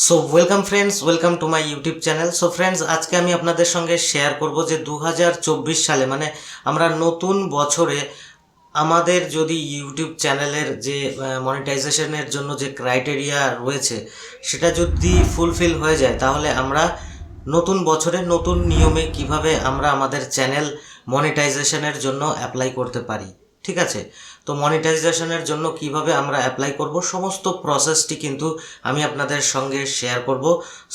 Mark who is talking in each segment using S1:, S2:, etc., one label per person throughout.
S1: So welcome friends, welcome to my YouTube channel. So friends, আজকে আমি আপনাদের সঙ্গে শেয়ার করব যে 2024 সালে মানে আমরা নতুন বছরে আমাদের যদি ইউটিউব চ্যানেলের যে মনিটাইজেশনের জন্য যে ক্রাইটেরিয়া রয়েছে সেটা যদি ফুলফিল হয়ে যায়, তাহলে আমরা নতুন বছরে নতুন নিয়মে কিভাবে আমরা আমাদের চ্যানেল মনিটাইজেশনের জন্য অ্যাপ্লাই করতে পারি। ঠিক আছে, তো মনিটাইজেশনের জন্য কিভাবে আমরা অ্যাপ্লাই করব সমস্ত প্রসেসটি কিন্তু আমি আপনাদের সঙ্গে শেয়ার করব।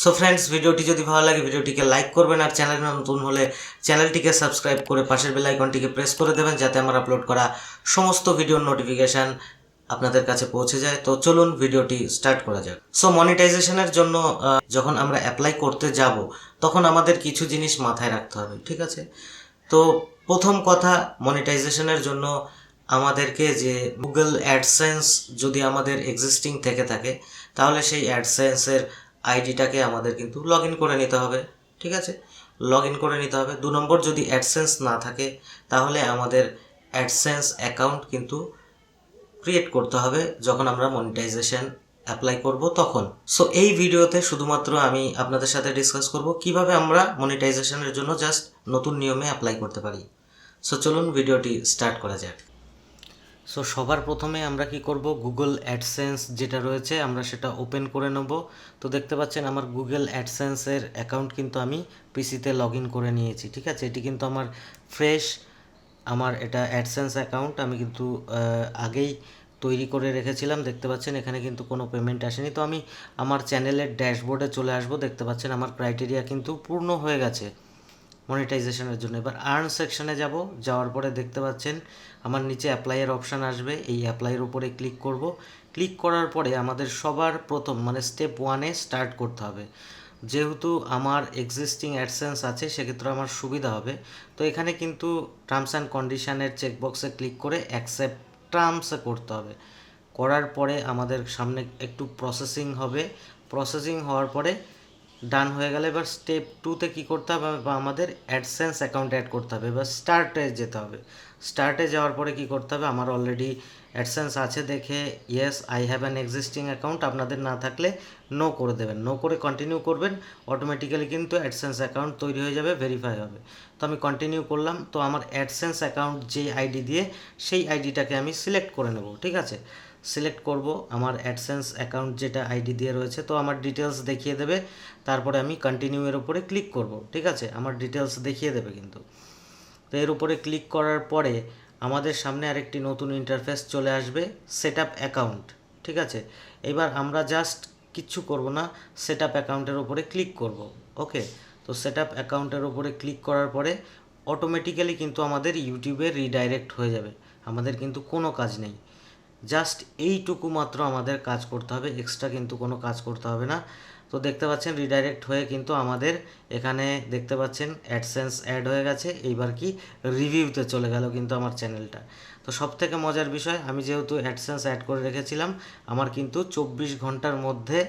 S1: সো ফ্রেন্ডস, ভিডিওটি যদি ভালো লাগে ভিডিওটিকে লাইক করবেন, আর চ্যানেল নতুন হলে চ্যানেলটিকে সাবস্ক্রাইব করে পাশের বেল আইকনটিকে প্রেস করে দেবেন, যাতে আমার আপলোড করা সমস্ত ভিডিওর নোটিফিকেশান আপনাদের কাছে পৌঁছে যায়। তো চলুন ভিডিওটি স্টার্ট করা যাক। সো মনিটাইজেশনের জন্য যখন আমরা অ্যাপ্লাই করতে যাব, তখন আমাদের কিছু জিনিস মাথায় রাখতে হবে। ঠিক আছে, তো প্রথম কথা, মনিটাইজেশনের জন্য আমাদেরকে যে গুগল অ্যাডসেন্স যদি আমাদের এক্সিস্টিং থেকে থাকে, তাহলে সেই অ্যাডসেন্সের আইডিটাকে আমাদের কিন্তু লগ ইন করে নিতে হবে। ঠিক আছে, লগ ইন করে নিতে হবে। 2 নম্বর, যদি অ্যাডসেন্স না থাকে তাহলে আমাদের অ্যাডসেন্স অ্যাকাউন্ট কিন্তু ক্রিয়েট করতে হবে যখন আমরা মনিটাইজেশন অ্যাপ্লাই করব তখন। সো এই ভিডিওতে শুধুমাত্র আমি আপনাদের সাথে ডিসকাস করব কিভাবে আমরা মনিটাইজেশনের জন্য জাস্ট নতুন নিয়মে অ্যাপ্লাই করতে পারি। সো চলুন ভিডিওটি স্টার্ট করা যাক। সো সবার প্রথমে আমরা কি করব, গুগল অ্যাডসেন্স যেটা রয়েছে আমরা সেটা ওপেন করে নেব। তো দেখতে পাচ্ছেন আমার গুগল অ্যাডসেন্সের অ্যাকাউন্ট কিন্তু আমি পিসিতে লগ ইন করে নিয়েছি। ঠিক আছে, এটি কিন্তু আমার ফ্রেশ, আমার এটা অ্যাডসেন্স অ্যাকাউন্ট আমি কিন্তু আগেই তৈরি করে রেখেছিলাম। দেখতে পাচ্ছেন এখানে কিন্তু কোনো পেমেন্ট আসেনি। তো আমি আমার চ্যানেলের ড্যাশবোর্ডে চলে আসব। দেখতে পাচ্ছেন আমার ক্রাইটেরিয়া কিন্তু পূর্ণ হয়ে গেছে মনিটাইজেশনের জন্য। এবার আর্ন সেকশনে যাব, যাওয়ার পরে দেখতে পাচ্ছেন আমার নিচে অ্যাপ্লাইয়ের অপশান আসবে। এই অ্যাপ্লাইয়ের উপরে ক্লিক করব। ক্লিক করার পরে আমাদের সবার প্রথম মানে স্টেপ 1-এ স্টার্ট করতে হবে। যেহেতু আমার এক্সিস্টিং অ্যাডসেন্স আছে, সেক্ষেত্রে আমার সুবিধা হবে। তো এখানে কিন্তু টার্মস অ্যান্ড কন্ডিশনের চেকবক্সে ক্লিক করে অ্যাকসেপ্ট টার্মসে করতে হবে। করার পরে আমাদের সামনে একটু প্রসেসিং হবে। প্রসেসিং হওয়ার পরে ডান হয়ে গেলে এবার স্টেপ 2-তে কী করতে হবে, বা আমাদের অ্যাডসেন্স অ্যাকাউন্ট অ্যাড করতে হবে। এবার স্টার্টে যেতে হবে। স্টার্টে যাওয়ার পরে কী করতে হবে, আমার অলরেডি অ্যাডসেন্স আছে দেখে yes I have an existing account, আপনাদের না থাকলে নো করে দেবেন। নো করে কন্টিনিউ করবেন, অটোমেটিক্যালি কিন্তু অ্যাডসেন্স অ্যাকাউন্ট তৈরি হয়ে যাবে, ভেরিফাই হবে। তো আমি কন্টিনিউ করলাম। তো আমার অ্যাডসেন্স অ্যাকাউন্ট যে আইডি দিয়ে, সেই আইডিটাকে আমি সিলেক্ট করে নেব। ঠিক আছে, সিলেক্ট করব আমার অ্যাডসেন্স অ্যাকাউন্ট যেটা আইডি দিয়ে রয়েছে। তো আমার ডিটেলস দেখিয়ে দেবে, তারপরে আমি কন্টিনিউ এর উপরে ক্লিক করব। ঠিক আছে, আমার ডিটেলস দেখিয়ে দেবে কিন্তু। তো এর উপরে ক্লিক করার পরে আমাদের সামনে আরেকটি নতুন ইন্টারফেস চলে আসবে, সেট আপ অ্যাকাউন্ট। ঠিক আছে, এবার আমরা জাস্ট কিচ্ছু করব না, সেট আপ অ্যাকাউন্টের উপরে ক্লিক করব। ওকে, তো সেট আপ অ্যাকাউন্টের উপরে ক্লিক করার পরে অটোমেটিক্যালি কিন্তু আমাদের ইউটিউবে রিডাইরেক্ট হয়ে যাবে। আমাদের কিন্তু কোনো কাজ নেই, জাস্ট এইটুকু মাত্র আমাদের কাজ করতে হবে, এক্সট্রা কিন্তু কোনো কাজ করতে হবে না। তো দেখতে পাচ্ছেন রিডাইরেক্ট হয়ে কিন্তু আমাদের এখানে দেখতে পাচ্ছেন অ্যাডসেন্স অ্যাড হয়ে গেছে। এইবার কি রিভিউতে চলে গেল কিন্তু আমার চ্যানেলটা। তো সবথেকে মজার বিষয়, আমি যেহেতু অ্যাডসেন্স অ্যাড করে রেখেছিলাম, আমার কিন্তু 24 ঘন্টার মধ্যে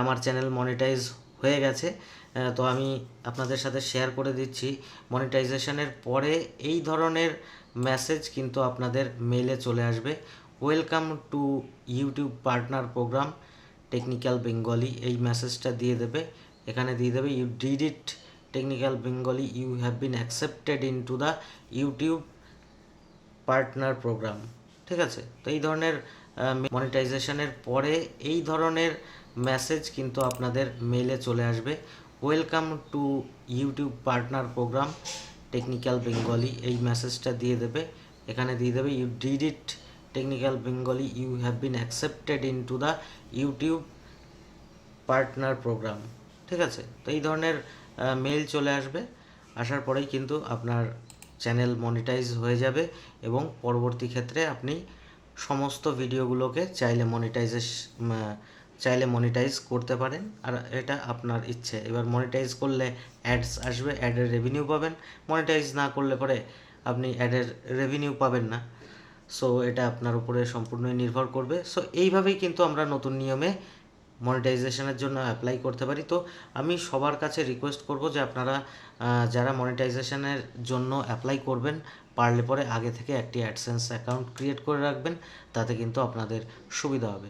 S1: আমার চ্যানেল মনিটাইজ হয়ে গেছে। তো আমি আপনাদের সাথে শেয়ার করে দিচ্ছি, মনিটাইজেশনের পরে এই ধরনের মেসেজ কিন্তু আপনাদের মেইলে চলে আসবে। Welcome to YouTube partner program technical Bengali, এই মেসেজটা দিয়ে দেবে। এখানে দিয়ে দেবে you did it technical Bengali, you have been accepted into the YouTube partner program. ঠিক আছে, তো এই ধরনের মনিটাইজেশনের পরে এই ধরনের মেসেজ কিন্তু আপনাদের মেইলে চলে আসবে। Welcome to YouTube partner program technical Bengali, এই মেসেজটা দিয়ে দেবে। এখানে দিয়ে দেবে you did it technical Bengali, you have been accepted into the YouTube partner program. ঠিক আছে, তো এই ধরনের মেইল চলে আসবে। আসার পরেই কিন্তু আপনার চ্যানেল মনিটাইজ হয়ে যাবে, এবং পরবর্তী ক্ষেত্রে আপনি সমস্ত ভিডিওগুলোকে চাইলে মনিটাইজ করতে পারেন। আর এটা আপনার ইচ্ছে। এবার মনিটাইজ করলে অ্যাডস আসবে, অ্যাডের রেভিনিউ পাবেন। মনিটাইজ না করলে পরে আপনি অ্যাডের রেভিনিউ পাবেন না। সো এটা আপনার উপরে সম্পূর্ণই নির্ভর করবে। সো এইভাবেই কিন্তু আমরা নতুন নিয়মে মনিটাইজেশনের জন্য অ্যাপ্লাই করতে পারি। তো আমি সবার কাছে রিকোয়েস্ট করব যে আপনারা যারা মনিটাইজেশনের জন্য অ্যাপ্লাই করবেন, পারলে পরে আগে থেকে একটি অ্যাডসেন্স অ্যাকাউন্ট ক্রিয়েট করে রাখবেন, তাতে কিন্তু আপনাদের সুবিধা হবে।